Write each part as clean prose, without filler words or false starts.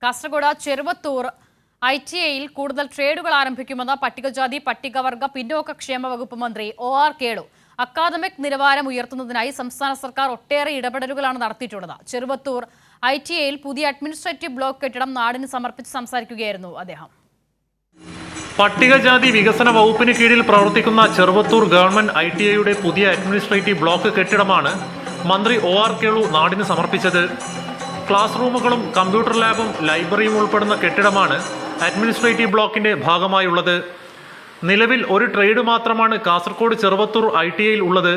കാസർഗോഡ് ചെറുവത്തൂർ ITIയിൽ കൂടുതൽ ട്രേഡുകൾ ആരംഭിക്കുമെന്ന് പട്ടികജാതി പട്ടികവർഗ പിന്നോക്ക ക്ഷേമ വകുപ്പ് മന്ത്രി OR കേളു. അക്കാദമിക് നിലവാരം ഉയർത്തുന്നതിനായി സംസ്ഥാന സർക്കാർ ഒട്ടേറെ ഇടപെടലുകളാണ് നടത്തിയിട്ടുള്ളത്. ചെറുവത്തൂർ ITIയിൽ പുതിയ അഡ്മിനിസ്ട്രേറ്റീവ് ബ്ലോക്ക് കെട്ടിടം നാടിന് സമർപ്പിച്ച് സംസാരിക്കുകയായിരുന്നു അദ്ദേഹം. പട്ടികജാതി വികസന വകുപ്പിന് കീഴിൽ പ്രവർത്തിക്കുന്ന ചെറുവത്തൂർ ഗവൺമെന്റ് ITIയുടെ പുതിയ അഡ്മിനിസ്ട്രേറ്റീവ് ബ്ലോക്ക് കെട്ടിടമാണ് മന്ത്രി OR കേളു നാടിന് സമർപ്പിച്ചത്. ക്ലാസ് റൂമുകളും കമ്പ്യൂട്ടർ ലാബും ലൈബ്രറിയും ഉൾപ്പെടുന്ന കെട്ടിടമാണ് അഡ്മിനിസ്ട്രേറ്റീവ് ബ്ലോക്കിന്റെ ഭാഗമായുള്ളത്. നിലവിൽ ഒരു ട്രേഡ് മാത്രമാണ് കാസർഗോഡ് ചെറുവത്തൂർ ITIയിൽ ഉള്ളത്.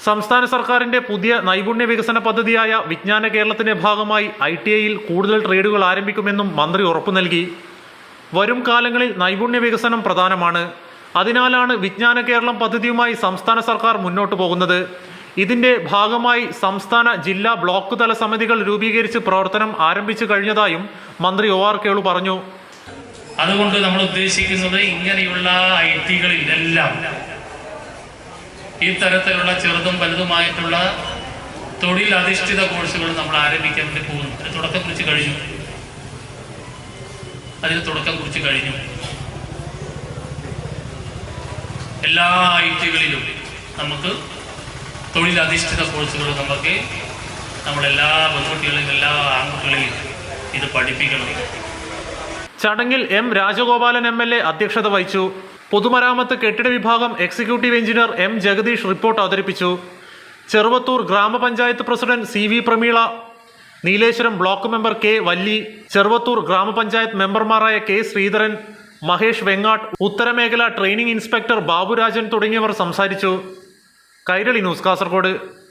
സംസ്ഥാന സർക്കാരിന്റെ പുതിയ നൈപുണ്യ വികസന പദ്ധതിയായ വിജ്ഞാന കേരളത്തിന്റെ ഭാഗമായി ITIയിൽ കൂടുതൽ ട്രേഡുകൾ ആരംഭിക്കുമെന്നും മന്ത്രി ഉറപ്പു നൽകി. വരും കാലങ്ങളിൽ നൈപുണ്യ വികസനം പ്രധാനമാണ്. അതിനാലാണ് വിജ്ഞാന കേരളം പദ്ധതിയുമായി സംസ്ഥാന സർക്കാർ മുന്നോട്ടു പോകുന്നത്. ഇതിന്റെ ഭാഗമായി സംസ്ഥാന ജില്ലാ ബ്ലോക്ക് തല സമിതികൾ രൂപീകരിച്ച് പ്രവർത്തനം ആരംഭിച്ചു കഴിഞ്ഞതായും മന്ത്രി OR കേളു പറഞ്ഞു. അതുകൊണ്ട് നമ്മൾ ഉദ്ദേശിക്കുന്നത് ഇങ്ങനെയുള്ള ITകളിലെല്ലാം ഈ തരത്തിലുള്ള ചെറുതും വലുതുമായിട്ടുള്ള തൊഴിലധിഷ്ഠിത കോഴ്സുകൾ നമ്മൾ ആരംഭിക്കാൻ വേണ്ടി പോകുന്നു. അതിന് തുടക്കം കുറിച്ച് കഴിഞ്ഞു. എല്ലാ ITകളിലും നമുക്ക് തൊഴിലധിഷ്ഠിത കോഴ്സുകൾ നമ്മളെല്ലാ പെൺകുട്ടികളെയും എല്ലാ ആൺകുട്ടികളെയും ഇത് പഠിപ്പിക്കണം. ചടങ്ങിൽ M രാജഗോപാലൻ MLA അധ്യക്ഷത വഹിച്ചു. പൊതുമരാമത്ത് കെട്ടിട വിഭാഗം executive engineer M Jagadish report അവതരിപ്പിച്ചു. Cheruvathur grama panchayat president CV Prameela, Nileshwaram block member K Valli, Cheruvathur grama panchayat മെമ്പർമാരായ K ശ്രീധരൻ, മഹേഷ് വെങ്ങാട്ട്, ഉത്തരമേഖല ട്രെയിനിംഗ് ഇൻസ്പെക്ടർ ബാബുരാജൻ തുടങ്ങിയവർ സംസാരിച്ചു. കൈരളി ന്യൂസ്, കാസർഗോഡ്.